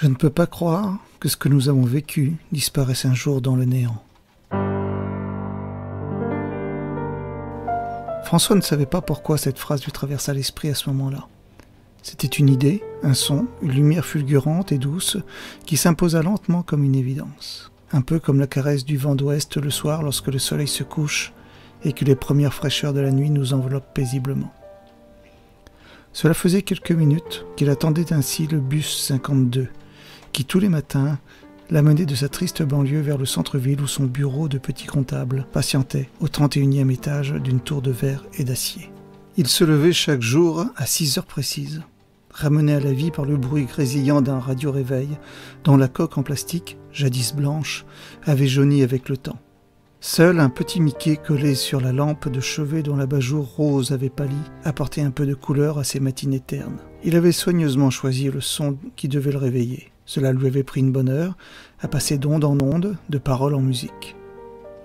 Je ne peux pas croire que ce que nous avons vécu disparaisse un jour dans le néant. François ne savait pas pourquoi cette phrase lui traversa l'esprit à ce moment-là. C'était une idée, un son, une lumière fulgurante et douce qui s'imposa lentement comme une évidence. Un peu comme la caresse du vent d'ouest le soir lorsque le soleil se couche et que les premières fraîcheurs de la nuit nous enveloppent paisiblement. Cela faisait quelques minutes qu'il attendait ainsi le bus 52, qui tous les matins l'amenait de sa triste banlieue vers le centre-ville où son bureau de petit comptable patientait au 31e étage d'une tour de verre et d'acier. Il se levait chaque jour à 6 heures précises, ramené à la vie par le bruit grésillant d'un radio-réveil dont la coque en plastique, jadis blanche, avait jauni avec le temps. Seul un petit Mickey collé sur la lampe de chevet dont l'abat-jour rose avait pâli apportait un peu de couleur à ces matinées ternes. Il avait soigneusement choisi le son qui devait le réveiller. Cela lui avait pris une bonne heure à passer d'onde en onde, de parole en musique.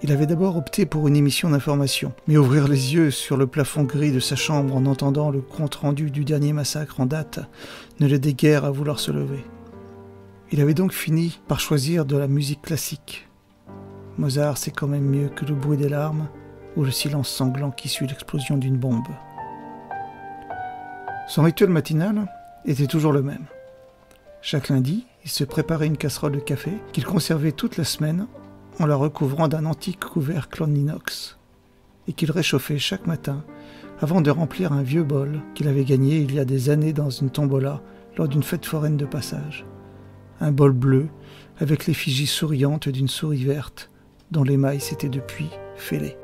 Il avait d'abord opté pour une émission d'information, mais ouvrir les yeux sur le plafond gris de sa chambre en entendant le compte-rendu du dernier massacre en date ne l'aidait guère à vouloir se lever. Il avait donc fini par choisir de la musique classique. Mozart, c'est quand même mieux que le bruit des larmes ou le silence sanglant qui suit l'explosion d'une bombe. Son rituel matinal était toujours le même. Chaque lundi, il se préparait une casserole de café qu'il conservait toute la semaine en la recouvrant d'un antique couvercle en inox et qu'il réchauffait chaque matin avant de remplir un vieux bol qu'il avait gagné il y a des années dans une tombola lors d'une fête foraine de passage. Un bol bleu avec l'effigie souriante d'une souris verte dont l'émail s'était depuis fêlé.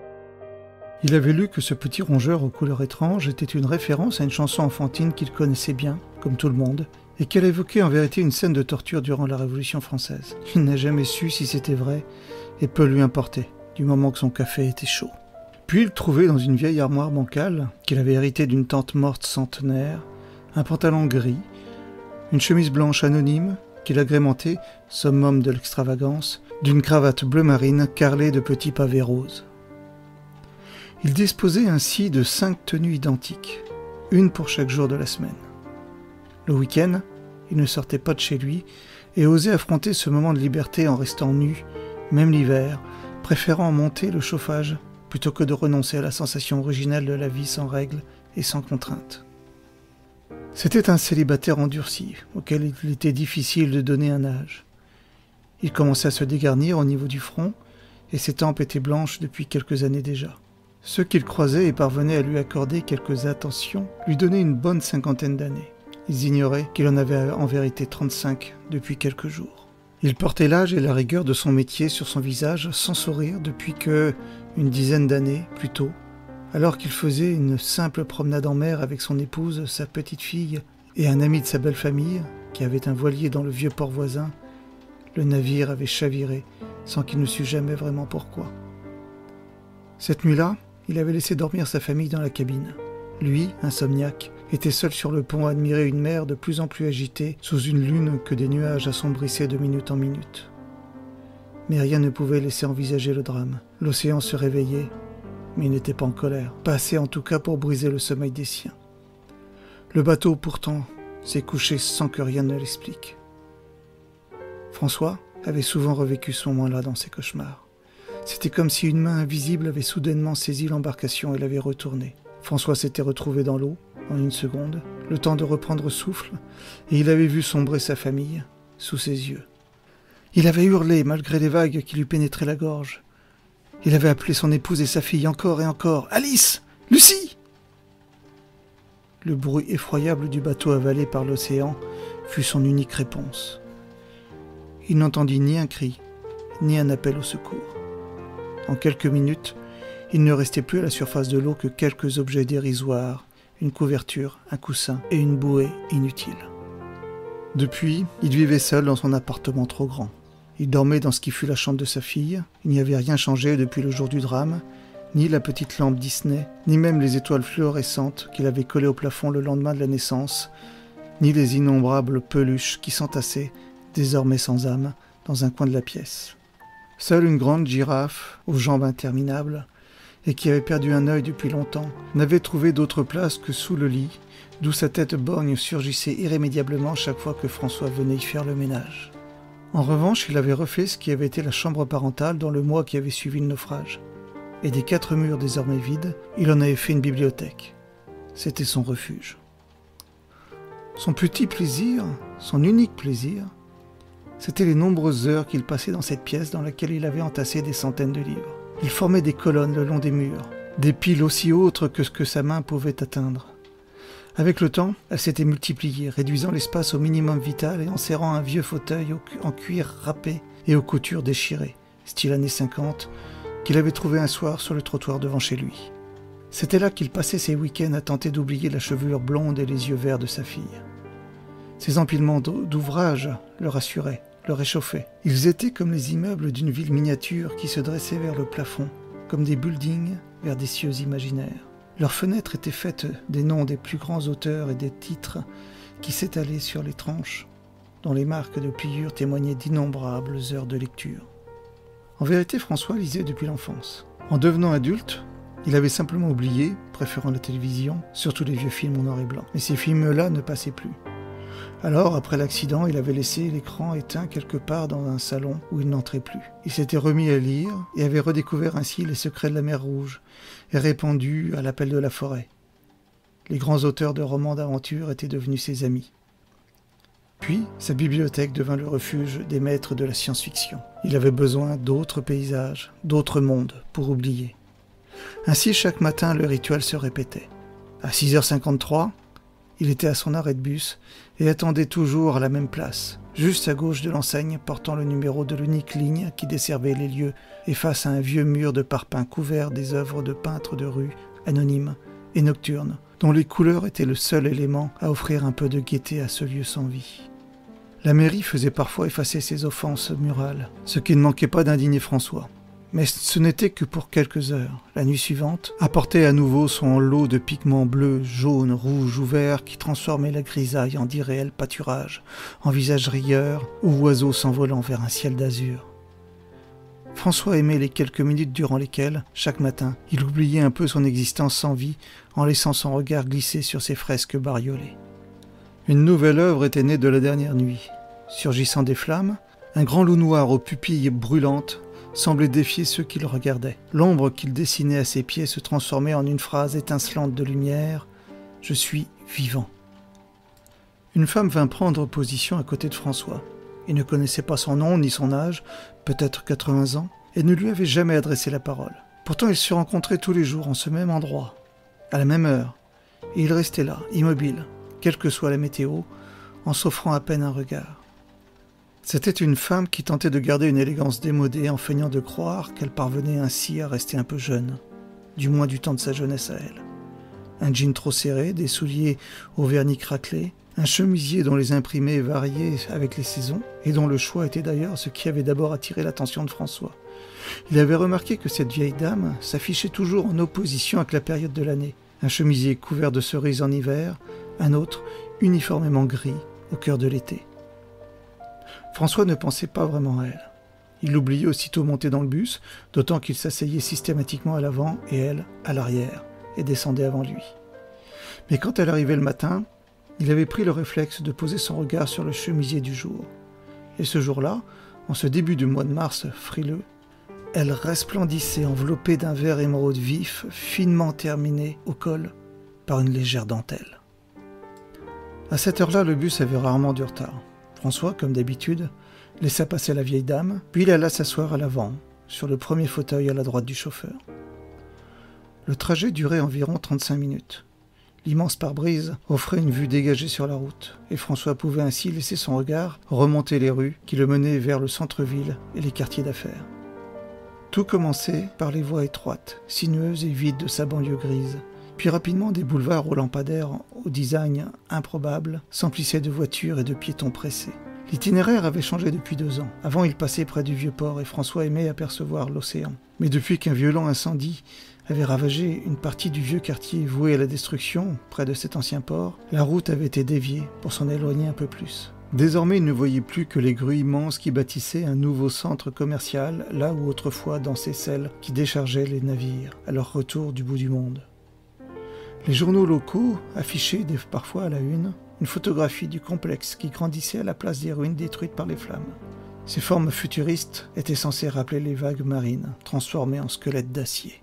Il avait lu que ce petit rongeur aux couleurs étranges était une référence à une chanson enfantine qu'il connaissait bien, comme tout le monde, et qu'elle évoquait en vérité une scène de torture durant la Révolution française. Il n'a jamais su si c'était vrai, et peu lui importait, du moment que son café était chaud. Puis il trouvait dans une vieille armoire bancale, qu'il avait héritée d'une tante morte centenaire, un pantalon gris, une chemise blanche anonyme, qu'il agrémentait, summum de l'extravagance, d'une cravate bleu marine carrelée de petits pavés roses. Il disposait ainsi de 5 tenues identiques, une pour chaque jour de la semaine. Le week-end, il ne sortait pas de chez lui et osait affronter ce moment de liberté en restant nu, même l'hiver, préférant monter le chauffage plutôt que de renoncer à la sensation originale de la vie sans règles et sans contraintes. C'était un célibataire endurci, auquel il était difficile de donner un âge. Il commençait à se dégarnir au niveau du front, et ses tempes étaient blanches depuis quelques années déjà. Ceux qu'il croisait et parvenaient à lui accorder quelques attentions lui donnaient une bonne 50aine d'années. Ils ignoraient qu'il en avait en vérité 35 depuis quelques jours. Il portait l'âge et la rigueur de son métier sur son visage sans sourire depuis une dizaine d'années plus tôt, alors qu'il faisait une simple promenade en mer avec son épouse, sa petite fille et un ami de sa belle famille, qui avait un voilier dans le vieux port voisin. Le navire avait chaviré sans qu'il ne sût jamais vraiment pourquoi. Cette nuit-là, il avait laissé dormir sa famille dans la cabine. Lui, insomniaque, était seul sur le pont à admirer une mer de plus en plus agitée sous une lune que des nuages assombrissaient de minute en minute. Mais rien ne pouvait laisser envisager le drame. L'océan se réveillait, mais il n'était pas en colère, pas assez en tout cas pour briser le sommeil des siens. Le bateau, pourtant, s'est couché sans que rien ne l'explique. François avait souvent revécu ce moment-là dans ses cauchemars. C'était comme si une main invisible avait soudainement saisi l'embarcation et l'avait retournée. François s'était retrouvé dans l'eau, en une seconde, le temps de reprendre souffle, et il avait vu sombrer sa famille sous ses yeux. Il avait hurlé malgré les vagues qui lui pénétraient la gorge. Il avait appelé son épouse et sa fille encore et encore. « Alice! Lucie !» Le bruit effroyable du bateau avalé par l'océan fut son unique réponse. Il n'entendit ni un cri, ni un appel au secours. En quelques minutes, il ne restait plus à la surface de l'eau que quelques objets dérisoires, une couverture, un coussin et une bouée inutile. Depuis, il vivait seul dans son appartement trop grand. Il dormait dans ce qui fut la chambre de sa fille. Il n'y avait rien changé depuis le jour du drame, ni la petite lampe Disney, ni même les étoiles fluorescentes qu'il avait collées au plafond le lendemain de la naissance, ni les innombrables peluches qui s'entassaient, désormais sans âme, dans un coin de la pièce. Seule une grande girafe, aux jambes interminables, et qui avait perdu un œil depuis longtemps, n'avait trouvé d'autre place que sous le lit, d'où sa tête borgne surgissait irrémédiablement chaque fois que François venait y faire le ménage. En revanche, il avait refait ce qui avait été la chambre parentale dans le mois qui avait suivi le naufrage. Et des 4 murs désormais vides, il en avait fait une bibliothèque. C'était son refuge. Son petit plaisir, son unique plaisir, c'était les nombreuses heures qu'il passait dans cette pièce dans laquelle il avait entassé des centaines de livres. Il formait des colonnes le long des murs, des piles aussi hautes que ce que sa main pouvait atteindre. Avec le temps, elle s'était multipliée, réduisant l'espace au minimum vital et enserrant un vieux fauteuil en cuir râpé et aux coutures déchirées, style années 50, qu'il avait trouvé un soir sur le trottoir devant chez lui. C'était là qu'il passait ses week-ends à tenter d'oublier la chevelure blonde et les yeux verts de sa fille. Ces empilements d'ouvrages le rassuraient, le réchauffaient. Ils étaient comme les immeubles d'une ville miniature qui se dressaient vers le plafond, comme des buildings vers des cieux imaginaires. Leurs fenêtres étaient faites des noms des plus grands auteurs et des titres qui s'étalaient sur les tranches, dont les marques de pliure témoignaient d'innombrables heures de lecture. En vérité, François lisait depuis l'enfance. En devenant adulte, il avait simplement oublié, préférant la télévision, surtout les vieux films en noir et blanc. Mais ces films-là ne passaient plus. Alors, après l'accident, il avait laissé l'écran éteint quelque part dans un salon où il n'entrait plus. Il s'était remis à lire et avait redécouvert ainsi les secrets de la mer Rouge et répondu à l'appel de la forêt. Les grands auteurs de romans d'aventure étaient devenus ses amis. Puis, sa bibliothèque devint le refuge des maîtres de la science-fiction. Il avait besoin d'autres paysages, d'autres mondes pour oublier. Ainsi, chaque matin, le rituel se répétait. À 6h53, il était à son arrêt de bus et attendait toujours à la même place, juste à gauche de l'enseigne portant le numéro de l'unique ligne qui desservait les lieux et face à un vieux mur de parpaing couvert des œuvres de peintres de rue, anonymes et nocturnes, dont les couleurs étaient le seul élément à offrir un peu de gaieté à ce lieu sans vie. La mairie faisait parfois effacer ses offenses murales, ce qui ne manquait pas d'indigner François. Mais ce n'était que pour quelques heures. La nuit suivante apportait à nouveau son lot de pigments bleus, jaunes, rouges ou verts qui transformaient la grisaille en d'irréels pâturages, en visages rieurs ou oiseaux s'envolant vers un ciel d'azur. François aimait les quelques minutes durant lesquelles, chaque matin, il oubliait un peu son existence sans vie en laissant son regard glisser sur ses fresques bariolées. Une nouvelle œuvre était née de la dernière nuit. Surgissant des flammes, un grand loup noir aux pupilles brûlantes semblait défier ceux qui le regardaient. L'ombre qu'il dessinait à ses pieds se transformait en une phrase étincelante de lumière « Je suis vivant ». Une femme vint prendre position à côté de François. Il ne connaissait pas son nom ni son âge, peut-être 80 ans, et ne lui avait jamais adressé la parole. Pourtant, ils se rencontraient tous les jours en ce même endroit, à la même heure, et il restait là, immobile, quelle que soit la météo, en s'offrant à peine un regard. C'était une femme qui tentait de garder une élégance démodée en feignant de croire qu'elle parvenait ainsi à rester un peu jeune, du moins du temps de sa jeunesse à elle. Un jean trop serré, des souliers au vernis craquelé, un chemisier dont les imprimés variaient avec les saisons et dont le choix était d'ailleurs ce qui avait d'abord attiré l'attention de François. Il avait remarqué que cette vieille dame s'affichait toujours en opposition avec la période de l'année. Un chemisier couvert de cerises en hiver, un autre uniformément gris au cœur de l'été. François ne pensait pas vraiment à elle. Il l'oubliait aussitôt monté dans le bus, d'autant qu'il s'asseyait systématiquement à l'avant et elle à l'arrière, et descendait avant lui. Mais quand elle arrivait le matin, il avait pris le réflexe de poser son regard sur le chemisier du jour. Et ce jour-là, en ce début du mois de mars frileux, elle resplendissait enveloppée d'un vert émeraude vif, finement terminé au col par une légère dentelle. À cette heure-là, le bus avait rarement du retard. François, comme d'habitude, laissa passer la vieille dame, puis il alla s'asseoir à l'avant, sur le premier fauteuil à la droite du chauffeur. Le trajet durait environ 35 minutes. L'immense pare-brise offrait une vue dégagée sur la route, et François pouvait ainsi laisser son regard remonter les rues qui le menaient vers le centre-ville et les quartiers d'affaires. Tout commençait par les voies étroites, sinueuses et vides de sa banlieue grise. Puis rapidement, des boulevards aux lampadaires au design improbable s'emplissaient de voitures et de piétons pressés. L'itinéraire avait changé depuis 2 ans. Avant, il passait près du Vieux-Port et François aimait apercevoir l'océan. Mais depuis qu'un violent incendie avait ravagé une partie du vieux quartier voué à la destruction, près de cet ancien port, la route avait été déviée pour s'en éloigner un peu plus. Désormais, il ne voyait plus que les grues immenses qui bâtissaient un nouveau centre commercial, là où autrefois dansaient celles qui déchargeaient les navires à leur retour du bout du monde. Les journaux locaux affichaient parfois à la une photographie du complexe qui grandissait à la place des ruines détruites par les flammes. Ces formes futuristes étaient censées rappeler les vagues marines, transformées en squelettes d'acier.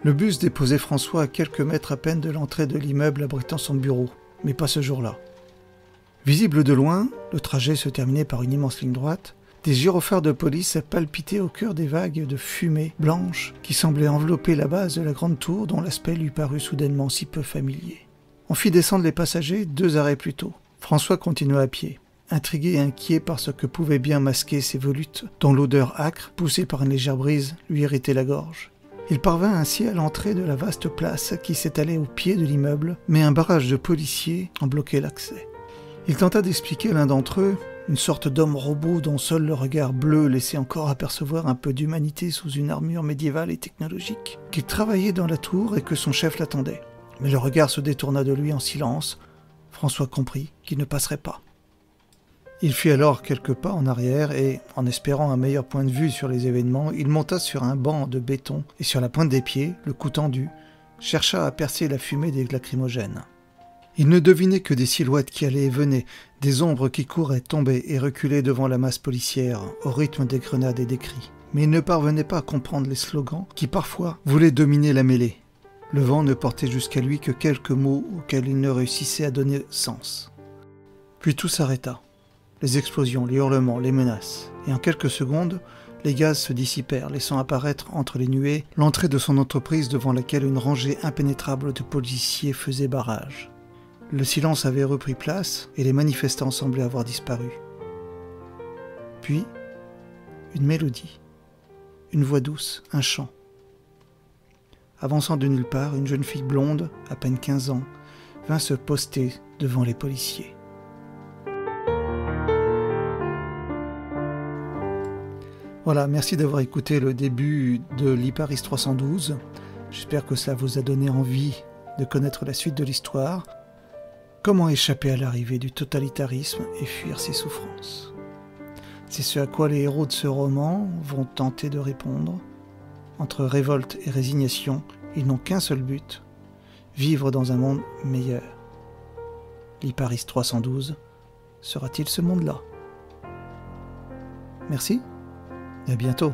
Le bus déposait François à quelques mètres à peine de l'entrée de l'immeuble abritant son bureau, mais pas ce jour-là. Visible de loin, le trajet se terminait par une immense ligne droite. Des gyrophares de police palpitaient au cœur des vagues de fumée blanche qui semblaient envelopper la base de la grande tour dont l'aspect lui parut soudainement si peu familier. On fit descendre les passagers 2 arrêts plus tôt. François continua à pied, intrigué et inquiet par ce que pouvaient bien masquer ces volutes dont l'odeur âcre, poussée par une légère brise, lui irritait la gorge. Il parvint ainsi à l'entrée de la vaste place qui s'étalait au pied de l'immeuble, mais un barrage de policiers en bloquait l'accès. Il tenta d'expliquer à l'un d'entre eux, une sorte d'homme robot dont seul le regard bleu laissait encore apercevoir un peu d'humanité sous une armure médiévale et technologique, qu'il travaillait dans la tour et que son chef l'attendait. Mais le regard se détourna de lui en silence. François comprit qu'il ne passerait pas. Il fit alors quelques pas en arrière et, en espérant un meilleur point de vue sur les événements, il monta sur un banc de béton et sur la pointe des pieds, le cou tendu, chercha à percer la fumée des lacrymogènes. Il ne devinait que des silhouettes qui allaient et venaient, des ombres qui couraient, tombaient et reculaient devant la masse policière, au rythme des grenades et des cris. Mais il ne parvenait pas à comprendre les slogans qui, parfois, voulaient dominer la mêlée. Le vent ne portait jusqu'à lui que quelques mots auxquels il ne réussissait à donner sens. Puis tout s'arrêta. Les explosions, les hurlements, les menaces. Et en quelques secondes, les gaz se dissipèrent, laissant apparaître entre les nuées l'entrée de son entreprise devant laquelle une rangée impénétrable de policiers faisait barrage. Le silence avait repris place et les manifestants semblaient avoir disparu. Puis, une mélodie, une voix douce, un chant. Avançant de nulle part, une jeune fille blonde, à peine 15 ans, vint se poster devant les policiers. Voilà, merci d'avoir écouté le début de l'Iparis 312. J'espère que cela vous a donné envie de connaître la suite de l'histoire. Comment échapper à l'arrivée du totalitarisme et fuir ses souffrances? C'est ce à quoi les héros de ce roman vont tenter de répondre. Entre révolte et résignation, ils n'ont qu'un seul but, vivre dans un monde meilleur. L'Iparis 312 sera-t-il ce monde-là? Merci, et à bientôt.